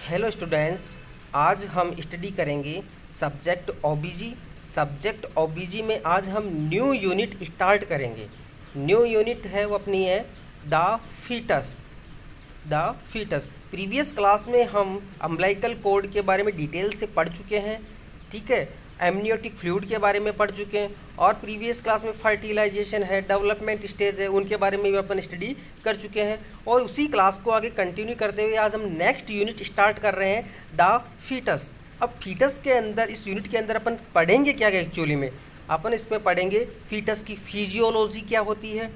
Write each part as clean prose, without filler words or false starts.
Hello students, आज हम study करेंगे सब्जेक्ट ओबीजी। सब्जेक्ट ओबीजी में आज हम न्यू यूनिट स्टार्ट करेंगे। न्यू यूनिट है वो अपनी है the fetus. The fetus previous class में हम अम्बिलिकल कॉर्ड के बारे में डिटेल से पढ़ चुके हैं, ठीक है। एमनियोटिक फ्लूइड के बारे में पढ़ चुके हैं और प्रीवियस क्लास में फर्टिलाइजेशन है, डेवलपमेंट स्टेज है, उनके बारे में भी अपन स्टडी कर चुके हैं। और उसी क्लास को आगे कंटिन्यू करते हुए आज हम नेक्स्ट यूनिट स्टार्ट कर रहे हैं द फीटस। अब फीटस के अंदर, इस यूनिट के अंदर अपन पढ़ेंगे क्या एक्चुअली में? अपन इसमें पढ़ेंगे फीटस की फिजियोलॉजी क्या होती है,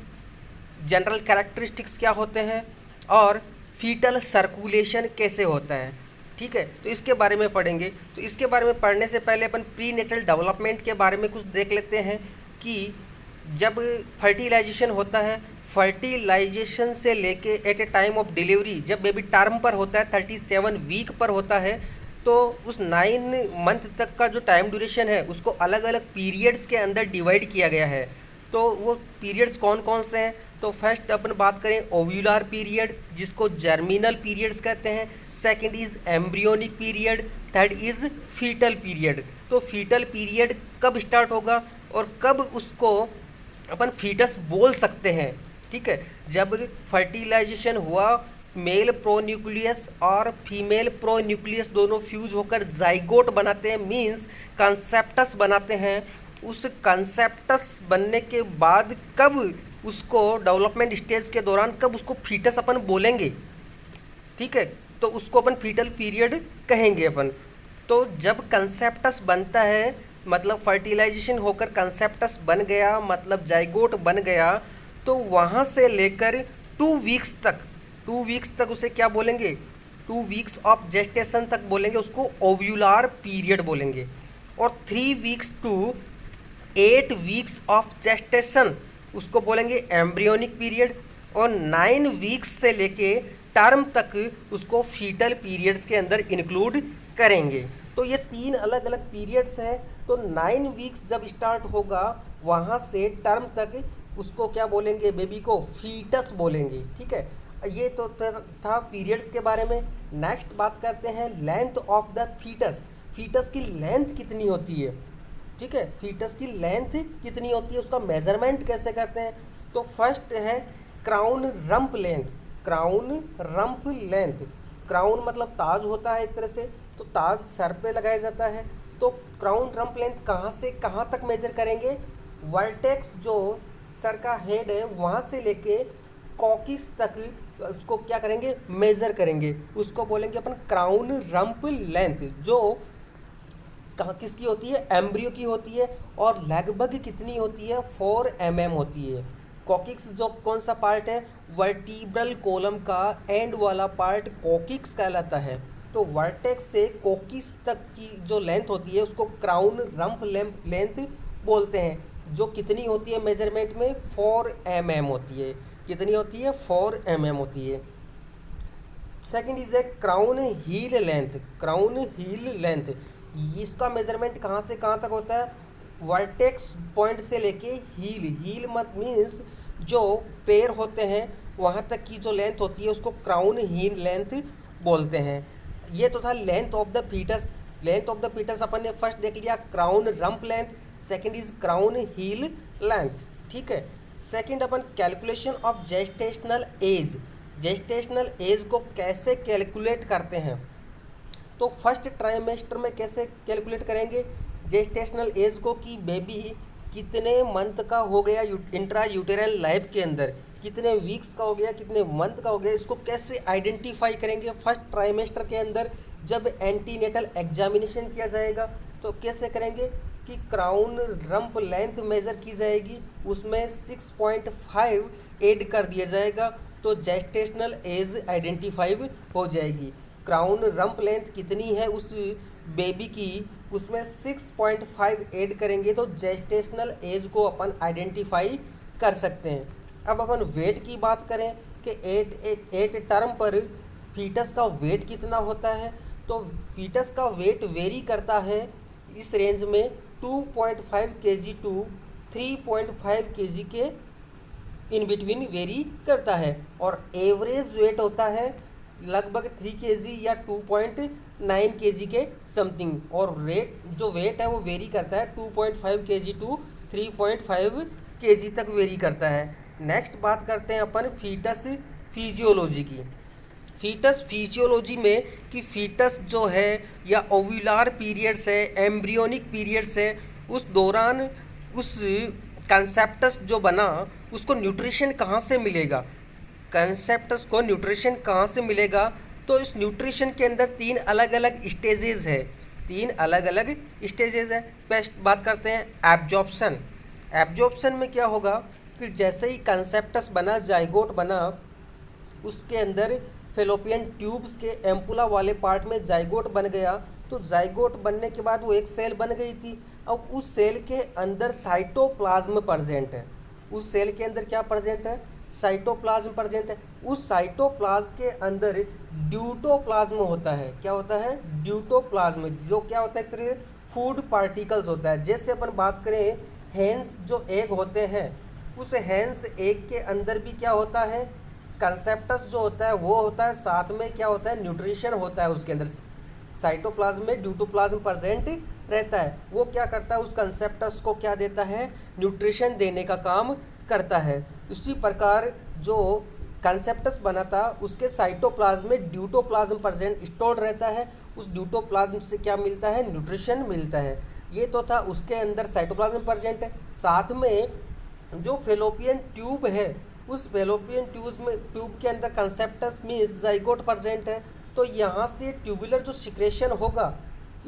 जनरल कैरेक्टरिस्टिक्स क्या होते हैं और फीटल सर्कुलेशन कैसे होता है, ठीक है। तो इसके बारे में पढ़ेंगे। तो इसके बारे में पढ़ने से पहले अपन प्री नेटल डेवलपमेंट के बारे में कुछ देख लेते हैं कि जब फर्टिलाइजेशन होता है, फर्टिलाइजेशन से लेके at a time of delivery, जब बेबी टर्म पर होता है 37 वीक पर होता है, तो उस 9 मंथ तक का जो टाइम ड्यूरेशन है उसको अलग अलग पीरियड्स के अंदर डिवाइड किया गया है। तो वो पीरियड्स कौन कौन से हैं? तो फर्स्ट अपन बात करें ओव्यूलर पीरियड, जिसको जर्मिनल पीरियड्स कहते हैं। Second is embryonic period, third is fetal period. तो फीटल पीरियड कब स्टार्ट होगा और कब उसको अपन फीटस बोल सकते हैं, ठीक है? जब फर्टिलाइजेशन हुआ, मेल प्रोन्यूक्लियस और फीमेल प्रोन्यूक्लियस दोनों फ्यूज होकर जाइगोट बनाते हैं, मींस कंसेप्टस बनाते हैं। उस कंसेप्टस बनने के बाद कब उसको डेवलपमेंट स्टेज के दौरान कब उसको फीटस अपन बोलेंगे, ठीक है? तो उसको अपन फीटल पीरियड कहेंगे अपन। तो जब कंसेप्टस बनता है, मतलब फर्टिलाइजेशन होकर कंसेप्टस बन गया, मतलब जाइगोट बन गया, तो वहाँ से लेकर 2 वीक्स तक उसे क्या बोलेंगे? 2 वीक्स ऑफ जेस्टेशन तक बोलेंगे, उसको ओव्यूलर पीरियड बोलेंगे। और 3 weeks to 8 weeks of gestation उसको बोलेंगे एम्ब्रियोनिक पीरियड। और 9 वीक्स से लेके टर्म तक उसको फीटल पीरियड्स के अंदर इंक्लूड करेंगे। तो ये 3 अलग अलग पीरियड्स हैं। तो 9 वीक्स जब स्टार्ट होगा, वहाँ से टर्म तक उसको क्या बोलेंगे? बेबी को फीटस बोलेंगे, ठीक है। ये तो था पीरियड्स के बारे में। नेक्स्ट बात करते हैं length of the fetus. Fetus की लेंथ कितनी होती है, ठीक है? फीटस की लेंथ कितनी होती है, उसका मेजरमेंट कैसे करते हैं? तो फर्स्ट है crown rump length. Crown rump length, crown मतलब ताज होता है एक तरह से, तो ताज सर पे लगाया जाता है। तो क्राउन रंप लेंथ कहाँ से कहाँ तक मेजर करेंगे? वर्टेक्स जो सर का हेड है वहाँ से लेके कॉकिस तक उसको क्या करेंगे? मेजर करेंगे। उसको बोलेंगे अपन क्राउन रंप लेंथ, जो कहाँ किसकी होती है? एम्ब्रियो की होती है। और लगभग कितनी होती है? 4 mm होती है। कॉकिक्स जो कौन सा पार्ट है? वर्टिब्रल कॉलम का एंड वाला पार्ट कॉकिक्स कहलाता है। तो वर्टेक्स से कॉकिस तक की जो लेंथ होती है उसको क्राउन रंप लेंथ बोलते हैं, जो कितनी होती है मेजरमेंट में? 4 mm होती है। कितनी होती है? 4 mm होती है। Second is a crown heel length. Crown heel length, इसका मेजरमेंट कहाँ से कहाँ तक होता है? वर्टेक्स पॉइंट से लेके हील। हील मत मीन्स जो पैर होते हैं वहाँ तक की जो लेंथ होती है उसको क्राउन हील लेंथ बोलते हैं। ये तो था length of the fetus. Length of the fetus अपन ने फर्स्ट देख लिया crown rump length, second is crown heel length, ठीक है। सेकंड अपन calculation of gestational age. Gestational age को कैसे कैलकुलेट करते हैं? तो फर्स्ट ट्राइमेस्टर में कैसे कैलकुलेट करेंगे जेस्टेशनल एज को, कि बेबी कितने मंथ का हो गया इंट्रा यूटेरल लाइफ के अंदर, कितने वीक्स का हो गया, कितने मंथ का हो गया, इसको कैसे आइडेंटिफाई करेंगे? फर्स्ट ट्राइमेस्टर के अंदर जब एंटीनेटल एग्जामिनेशन किया जाएगा तो कैसे करेंगे कि क्राउन रंप लेंथ मेज़र की जाएगी, उसमें 6.5 ऐड कर दिया जाएगा, तो जेस्टेशनल एज आइडेंटिफाई हो जाएगी। क्राउन रंप लेंथ कितनी है उस बेबी की, उसमें 6.5 ऐड करेंगे तो जेस्टेशनल एज को अपन आइडेंटिफाई कर सकते हैं। अब अपन वेट की बात करें कि एट टर्म पर फीटस का वेट कितना होता है, तो फीटस का वेट वेरी करता है इस रेंज में 2.5 kg टू 3.5 kg के इन बिटवीन वेरी करता है। और एवरेज वेट होता है लगभग 3 kg या 2.9 kg के समथिंग, और जो वेट है वो वेरी करता है 2.5 kg टू 3.5 kg तक वेरी करता है। नेक्स्ट बात करते हैं अपन फीटस फिजियोलॉजी की। फीटस फिजियोलॉजी में कि फीटस जो है या ओव्यूलर पीरियड्स है, एम्ब्रियोनिक पीरियड्स है, उस दौरान उस कंसेप्टस जो बना उसको न्यूट्रिशन कहाँ से मिलेगा, कंसेप्टस को न्यूट्रिशन कहाँ से मिलेगा। तो इस न्यूट्रिशन के अंदर 3 अलग अलग स्टेजेस है, 3 अलग अलग स्टेजेस है। फर्स्ट बात करते हैं एब्जॉर्प्शन। एब्जॉर्प्शन में क्या होगा कि जैसे ही कंसेप्टस बना, जाइगोट बना, उसके अंदर फेलोपियन ट्यूब्स के एम्पुला वाले पार्ट में जाइगोट बन गया। तो जाइगोट बनने के बाद वो एक सेल बन गई थी। अब उस सेल के अंदर साइटोप्लाज्म प्रेजेंट है। उस सेल के अंदर क्या प्रेजेंट है, साइटोप्लाज्म प्रेजेंट है। उस साइटोप्लाज्म के अंदर ड्यूटोप्लाज्म होता है। क्या होता है, ड्यूटोप्लाज्म, जो क्या होता है, एक तरह फूड पार्टिकल्स होता है। जैसे अपन बात करें हेंस जो एग होते हैं, उस हेंस एग के अंदर भी क्या होता है, कंसेप्टस जो होता है वो होता है, साथ में क्या होता है, न्यूट्रिशन होता है। उसके अंदर साइटोप्लाज्म में ड्यूटोप्लाज्म प्रेजेंट रहता है। वो क्या करता है, उस कंसेप्टस को क्या देता है, न्यूट्रिशन देने का काम करता है। इसी प्रकार जो कंसेप्टस बना था उसके साइटोप्लाज्म में ड्यूटोप्लाज्म प्रेजेंट स्टोर्ड रहता है। उस ड्यूटोप्लाज्म से क्या मिलता है, न्यूट्रिशन मिलता है। ये तो था उसके अंदर साइटोप्लाज्म प्रेजेंट है। साथ में जो फेलोपियन ट्यूब है, उस फेलोपियन ट्यूब के अंदर कंसेप्टस मीन्स जाइगोट प्रेजेंट है। तो यहाँ से ट्यूबुलर जो सिक्रेशन होगा,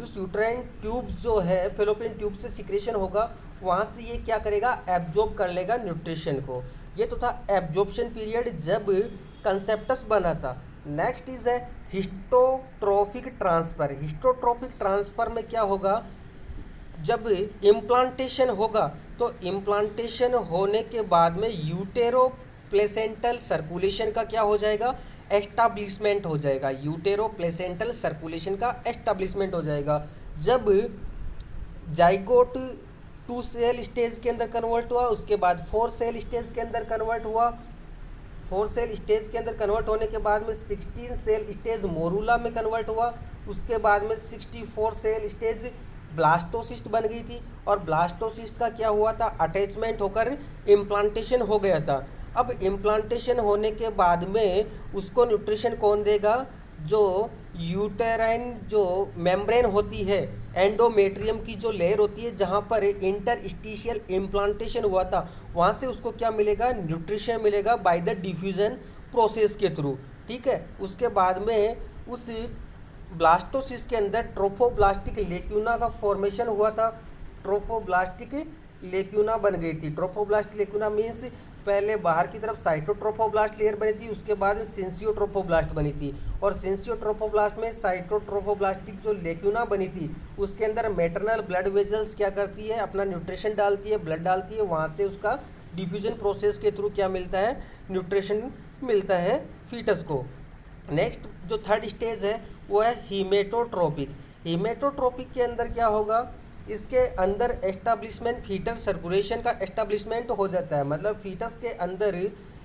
उस यूट्राइन ट्यूब जो है फेलोपियन ट्यूब से सिक्रेशन होगा, वहाँ से ये क्या करेगा, एब्जॉर्ब कर लेगा न्यूट्रिशन को। ये तो था एब्जॉर्प्शन पीरियड जब कंसेप्टस बना था। नेक्स्ट इज है हिस्टोट्रोफिक ट्रांसफ़र। हिस्टोट्रोफिक ट्रांसफ़र में क्या होगा, जब इम्प्लांटेशन होगा तो इम्प्लांटेशन होने के बाद में यूटेरो प्लेसेंटल सर्कुलेशन का क्या हो जाएगा, एस्टाब्लिशमेंट हो जाएगा। यूटेरो प्लेसेंटल सर्कुलेशन का एस्टाब्लिशमेंट हो जाएगा। जब जाइगोट 2 सेल स्टेज के अंदर कन्वर्ट हुआ, उसके बाद 4 सेल स्टेज के अंदर कन्वर्ट हुआ। 4 सेल स्टेज के अंदर कन्वर्ट होने के बाद में 16 सेल स्टेज मोरूला में कन्वर्ट हुआ। उसके बाद में 64 सेल स्टेज ब्लास्टोसिस्ट बन गई थी, और ब्लास्टोसिस्ट का क्या हुआ था, अटैचमेंट होकर इम्प्लांटेशन हो गया था। अब इम्प्लांटेशन होने के बाद में उसको न्यूट्रिशन कौन देगा, जो यूटेराइन जो मेम्ब्रेन होती है, एंडोमेट्रियम की जो लेयर होती है जहाँ पर इंटरस्टिशियल इम्प्लांटेशन हुआ था, वहाँ से उसको क्या मिलेगा, न्यूट्रिशन मिलेगा बाय द डिफ्यूजन प्रोसेस के थ्रू। ठीक है। उसके बाद में उस ब्लास्टोसिस के अंदर ट्रोफोब्लास्टिक लेक्यूना का फॉर्मेशन हुआ था। ट्रोफोब्लास्टिक लेक्यूना बन गई थी। ट्रोफोब्लास्टिक लेक्यूना मीन्स पहले बाहर की तरफ साइटोट्रोफोब्लास्ट लेयर बनी थी, उसके बाद सिंसियोट्रोफोब्लास्ट बनी थी, और सिंसियोट्रोफोब्लास्ट में साइटोट्रोफोब्लास्टिक जो लेक्यूना बनी थी उसके अंदर मैटरनल ब्लड वेजल्स क्या करती है, अपना न्यूट्रिशन डालती है, ब्लड डालती है, वहाँ से उसका डिफ्यूजन प्रोसेस के थ्रू क्या मिलता है, न्यूट्रिशन मिलता है फीटस को। नेक्स्ट जो थर्ड स्टेज है वो है हीमेटोट्रोपिक। हीमेटोट्रोपिक के अंदर क्या होगा, इसके अंदर एस्टाब्लिशमेंट फीटर सर्कुलेशन का एस्टाब्लिशमेंट हो जाता है। मतलब फीटस के अंदर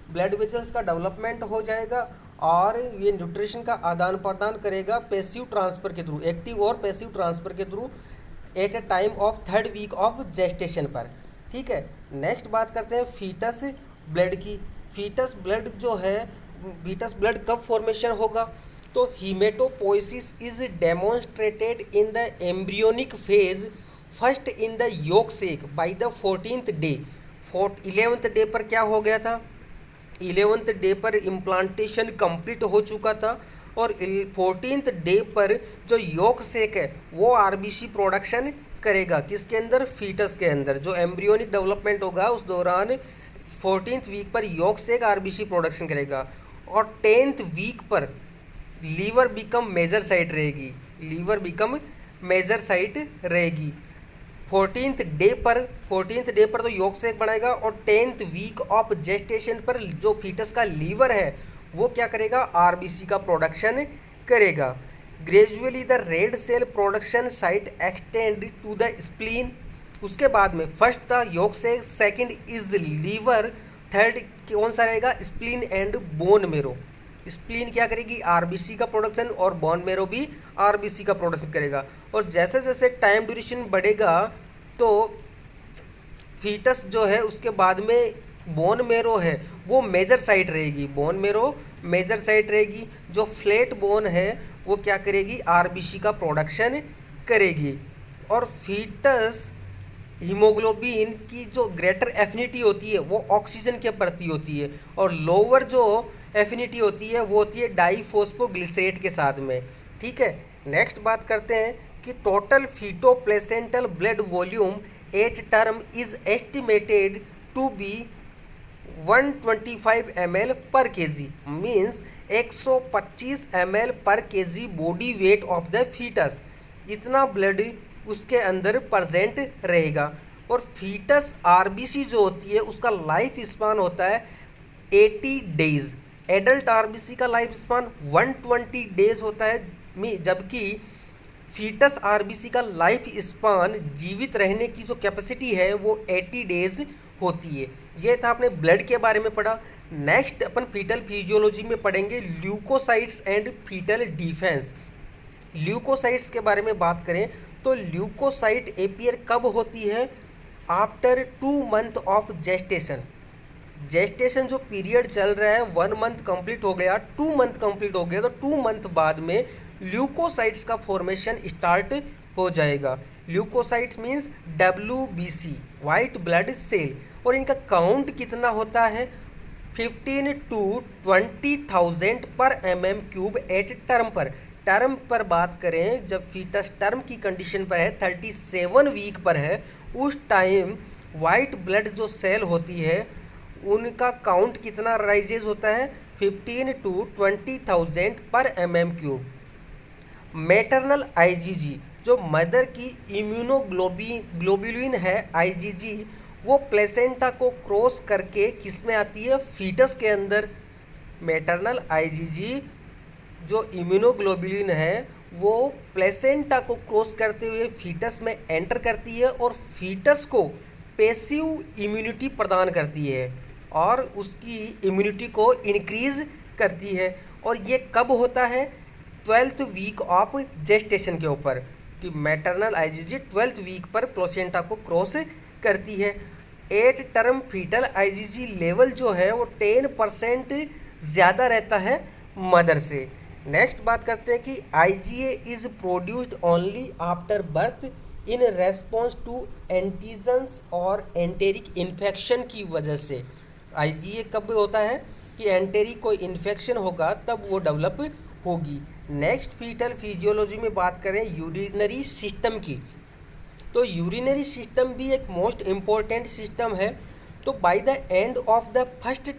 ब्लड वेजल्स का डेवलपमेंट हो जाएगा और ये न्यूट्रिशन का आदान प्रदान करेगा पैसिव ट्रांसफ़र के थ्रू, एक्टिव और पैसिव ट्रांसफ़र के through at a time of 3rd week of gestation पर। ठीक है। नेक्स्ट बात करते हैं फीटस ब्लड की। फीटस ब्लड जो है, फीटस ब्लड कब फॉर्मेशन होगा, तो haematopoiesis is demonstrated in the embryonic phase first in the yolk sac by the 14th day. 11th day पर क्या हो गया था, 11th डे पर इम्प्लांटेशन कंप्लीट हो चुका था, और 14th डे पर जो योक सेक है वो आरबीसी प्रोडक्शन करेगा। किसके अंदर, फीटस के अंदर। जो एम्ब्रियोनिक डेवलपमेंट होगा उस दौरान 14th वीक पर योक सेक आरबीसी प्रोडक्शन करेगा, और 10th वीक पर लीवर बिकम मेजर साइट रहेगी, लीवर बिकम मेजर साइट रहेगी। 14th डे पर तो योक सेक बनाएगा, और 10th वीक ऑफ जेस्टेशन पर जो फीटस का लीवर है वो क्या करेगा, आरबीसी का प्रोडक्शन करेगा। Gradually the red cell production site extend to the spleen. उसके बाद में फर्स्ट था yolk sac, second is liver, third कौन सा रहेगा, spleen and bone marrow. Spleen क्या करेगी, आरबीसी का प्रोडक्शन, और बोन मेरो भी आरबीसी का प्रोडक्शन करेगा। और जैसे जैसे टाइम ड्यूरेशन बढ़ेगा तो फीटस जो है उसके बाद में बोन मेरो है वो मेजर साइट रहेगी, बोन मेरो मेजर साइट रहेगी। जो फ्लैट बोन है वो क्या करेगी, आरबीसी का प्रोडक्शन करेगी। और फीटस हीमोग्लोबिन की जो ग्रेटर एफिनिटी होती है वो ऑक्सीजन के प्रति होती है, और लोअर जो एफिनिटी होती है वो होती है डाईफॉस्फोग्लिसरेट के साथ में। ठीक है, नेक्स्ट बात करते हैं कि total feto placental blood volume at term is estimated to be 125 ml per KG, means 125 ml per KG body weight of the fetus, इतना ब्लड उसके अंदर प्रेजेंट रहेगा। और फीटस आरबीसी जो होती है उसका लाइफ स्पान होता है 80 डेज, एडल्ट आरबीसी का लाइफ स्पान 120 डेज होता है, जबकि फीटस आरबीसी का लाइफ स्पान जीवित रहने की जो कैपेसिटी है वो 80 डेज होती है। ये था आपने ब्लड के बारे में पढ़ा। नेक्स्ट अपन फीटल फिजियोलॉजी में पढ़ेंगे leukocytes and fetal defence. Leukocytes के बारे में बात करें तो ल्यूकोसाइट एपियर कब होती है, after 2 month of gestation. Gestation जो पीरियड चल रहा है 1 मंथ कंप्लीट हो गया, 2 मंथ कंप्लीट हो गया, तो 2 मंथ बाद में ल्यूकोसाइट्स का फॉर्मेशन स्टार्ट हो जाएगा। Leukocytes means WBC, white blood cell, और इनका काउंट कितना होता है 15 to 20,000 पर mm³ एट टर्म पर। टर्म पर बात करें जब फीटस टर्म की कंडीशन पर है, 37 वीक पर है, उस टाइम वाइट ब्लड जो सेल होती है उनका काउंट कितना राइजेज होता है 15 to 20,000 पर mm³। मैटरनल IgG जो मदर की इम्यूनोग्लोबुलिन है IgG, वो प्लेसेंटा को क्रॉस करके किस में आती है, फीटस के अंदर। मैटरनल IgG जो इम्यूनोग्लोबुलिन है वो प्लेसेंटा को क्रॉस करते हुए फीटस में एंटर करती है और फीटस को पैसिव इम्यूनिटी प्रदान करती है और उसकी इम्यूनिटी को इंक्रीज करती है। और ये कब होता है, 12th वीक ऑफ जेस्टेशन के ऊपर, कि मैटरनल IgG 12th वीक पर प्लेसेंटा को क्रॉस करती है। At term fetal IgG level जो है वो 10% ज़्यादा रहता है मदर से। नेक्स्ट बात करते हैं कि IgA is produced only after birth in response to antigens और एंटेरिक इन्फेक्शन की वजह से। IgA कब होता है कि एंटेरिक कोई इन्फेक्शन होगा तब वो डेवलप होगी। नेक्स्ट फीटल फिजियोलॉजी में बात करें यूरिनरी सिस्टम की, तो यूरिनरी सिस्टम भी एक मोस्ट इम्पॉर्टेंट सिस्टम है। तो by the end of the first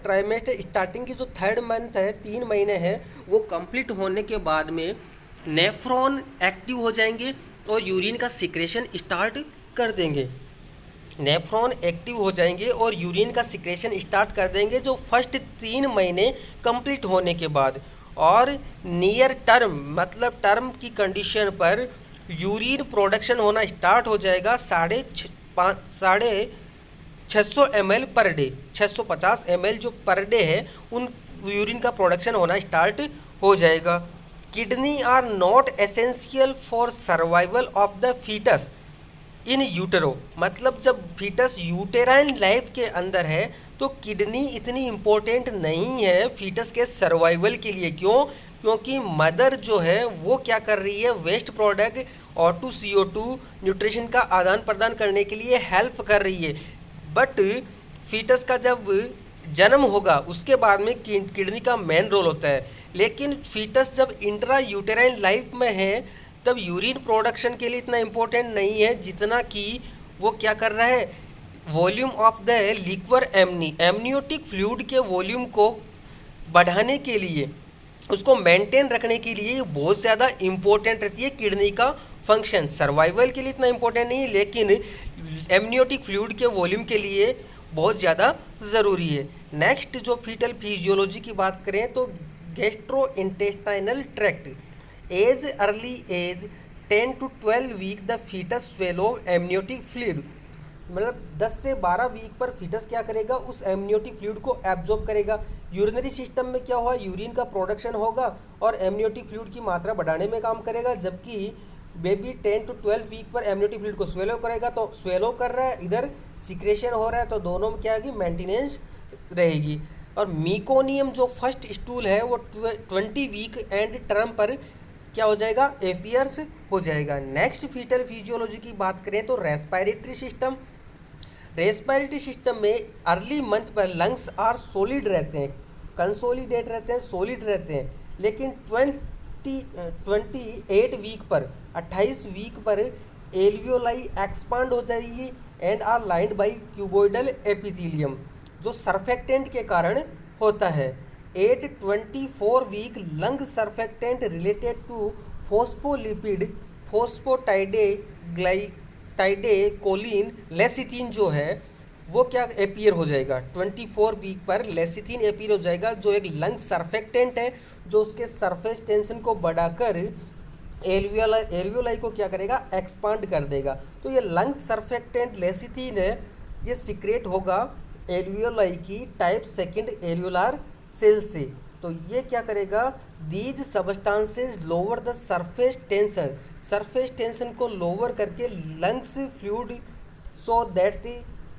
trimester starting की जो 3rd मंथ है, 3 महीने हैं, वो कंप्लीट होने के बाद में नेफ्रॉन एक्टिव हो जाएंगे और यूरिन का सिक्रेशन स्टार्ट कर देंगे। नेफ्रॉन एक्टिव हो जाएंगे और यूरिन का सिक्रेशन स्टार्ट कर देंगे जो फर्स्ट 3 महीने कंप्लीट होने के बाद। और नियर टर्म मतलब टर्म की कंडीशन पर यूरिन प्रोडक्शन होना स्टार्ट हो जाएगा 650 ml पर डे, 650 ml जो पर डे है उन यूरिन का प्रोडक्शन होना स्टार्ट हो जाएगा। Kidney are not essential for survival of the fetus in utero, मतलब जब फीटस यूटेराइन लाइफ के अंदर है तो किडनी इतनी इम्पोर्टेंट नहीं है फीटस के सर्वाइवल के लिए। क्यों? क्योंकि मदर जो है वो क्या कर रही है, waste product O2 CO2 nutrition का आदान प्रदान करने के लिए हेल्प कर रही है। बट फीटस का जब जन्म होगा उसके बाद में किडनी का मेन रोल होता है, लेकिन फीटस जब इंट्रा यूटेराइन लाइफ में है तब यूरिन प्रोडक्शन के लिए इतना इम्पोर्टेंट नहीं है जितना कि वो क्या कर रहा है, volume of the liquor amniotic fluid के वॉल्यूम को बढ़ाने के लिए, उसको मेंटेन रखने के लिए बहुत ज़्यादा इम्पोर्टेंट रहती है किडनी का फंक्शन। सर्वाइवल के लिए इतना इम्पोर्टेंट नहीं है लेकिन एमनियोटिक फ्लूइड के वॉल्यूम के लिए बहुत ज़्यादा ज़रूरी है। नेक्स्ट जो फीटल फिजियोलॉजी की बात करें तो gastro intestinal tract, as early as 10 to 12 week the foetus swallow amniotic fluid, मतलब 10 से 12 वीक पर फीटस क्या करेगा, उस एमनियोटिक फ्लूइड को एब्जॉर्ब करेगा। यूरिनरी सिस्टम में क्या हुआ, यूरिन का प्रोडक्शन होगा और एमनियोटिक फ्लूइड की मात्रा बढ़ाने में काम करेगा, जबकि बेबी 10 to 12 वीक पर एमनियोटिक फ्लूइड को स्वेलो करेगा, तो स्वेलो कर रहा है, इधर सिक्रेशन हो रहा है, तो दोनों में क्या होगी, मेंटेनेंस रहेगी। और मीकोनियम जो फर्स्ट स्टूल है वो 20 वीक एंड टर्म पर क्या हो जाएगा, एपियर्स हो जाएगा। नेक्स्ट फीटल फिजियोलॉजी की बात करें तो रेस्पिरेटरी सिस्टम। रेस्पिरेटरी सिस्टम में अर्ली मंथ पर लंग्स आर सॉलिड रहते हैं, कंसोलिडेट रहते हैं, सॉलिड रहते हैं, लेकिन 28 वीक पर 28 वीक पर एल्वियोलाई एक्सपांड हो जाएगी and are lined by cuboidal epithelium, जो सर्फेक्टेंट के कारण होता है। 8-24 week lung surfactant related to phospholipid phosphatidyl choline lecithin जो है वो क्या एपियर हो जाएगा, 24 वीक पर लेसिथिन एपियर हो जाएगा, जो एक लंग सर्फेक्टेंट है, जो उसके सरफेस टेंशन को बढ़ाकर एल्वियोलाई को क्या करेगा, एक्सपांड कर देगा। तो ये लंग सर्फेक्टेंट लेसिथिन है, ये सिक्रेट होगा एल्वियोलाई की टाइप सेकंड एल्वियोलार सेल से। तो ये क्या करेगा, these substances lower the surface tension को लोअर करके lungs fluid so that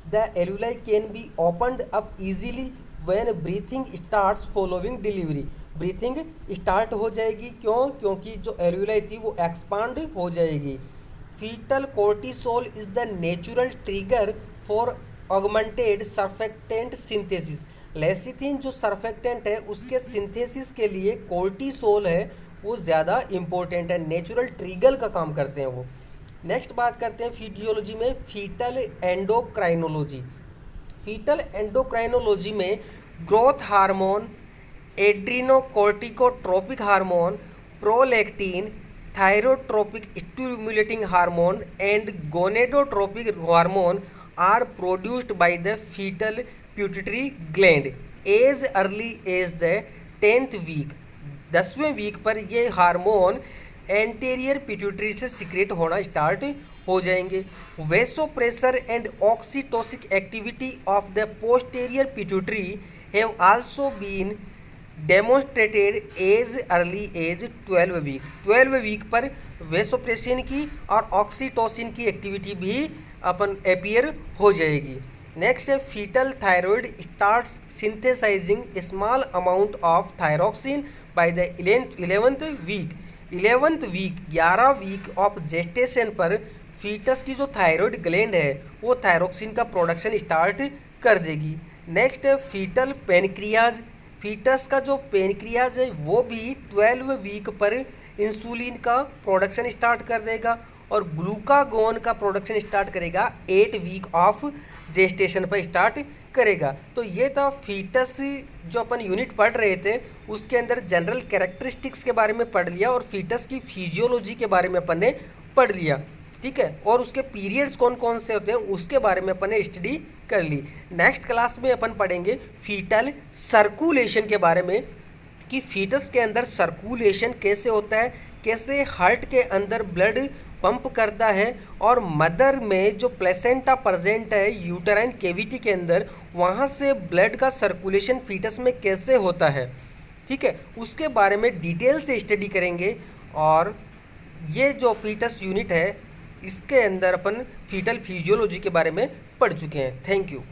the alveoli can be opened up easily when breathing starts following delivery. Breathing start हो जाएगी, क्योंकि जो एल्वियोलाई थी वो एक्सपांड हो जाएगी। Foetal cortisol is the natural trigger for augmented surfactant synthesis. Lecithin जो surfactant है उसके सिंथेसिस के लिए कोर्टिसोल है वो ज़्यादा इम्पोर्टेंट है, नेचुरल ट्रिगर का काम करते हैं वो। नेक्स्ट बात करते हैं फिजियोलॉजी में फीटल एंडोक्राइनोलॉजी। फीटल एंडोक्राइनोलॉजी में growth hormone, adrenocorticotropic hormone, prolactin, thyrotropic stimulating hormone and gonadotropic hormone are produced by the fetal pituitary gland as early as the 10th week. 10वें वीक पर ये hormone anterior pituitary से secrete होना start हो जाएंगे। Vasopressor and oxytocic activity of the posterior pituitary have also been demonstrated as early as 12 week. 12 week पर vasopressin की और ऑक्सीटोसिन की एक्टिविटी भी अपन एपियर हो जाएगी। नेक्स्ट है foetal thyroid starts synthesising small amount of thyroxine by the 11th week. 11th week 11 week of gestation पर foetus की जो थायराइड ग्लैंड है वो थायरोक्सिन का प्रोडक्शन स्टार्ट कर देगी। नेक्स्ट है फीटल पेनक्रियाज। फीटस का जो पेनक्रियाज है वो भी 12 वीक पर इंसुलिन का प्रोडक्शन स्टार्ट कर देगा और ग्लूकागोन का प्रोडक्शन स्टार्ट करेगा 8 वीक ऑफ जेस्टेशन पर स्टार्ट करेगा। तो ये था फीटस जो अपन यूनिट पढ़ रहे थे उसके अंदर जनरल कैरेक्टरिस्टिक्स के बारे में पढ़ लिया और फीटस की फिजियोलॉजी के बारे में अपन ने पढ़ लिया, ठीक है, और उसके पीरियड्स कौन कौन से होते हैं उसके बारे में अपन ने स्टडी कर ली। नेक्स्ट क्लास में अपन पढ़ेंगे फीटल सर्कुलेशन के बारे में कि फीटस के अंदर सर्कुलेशन कैसे होता है, कैसे हार्ट के अंदर ब्लड पंप करता है और मदर में जो प्लेसेंटा प्रेजेंट है यूटेराइन कैविटी के अंदर वहाँ से ब्लड का सर्कुलेशन फीटस में कैसे होता है, ठीक है, उसके बारे में डिटेल से स्टडी करेंगे। और ये जो फीटस यूनिट है इसके अंदर अपन फीटल फिजियोलॉजी के बारे में पढ़ चुके हैं। Thank you.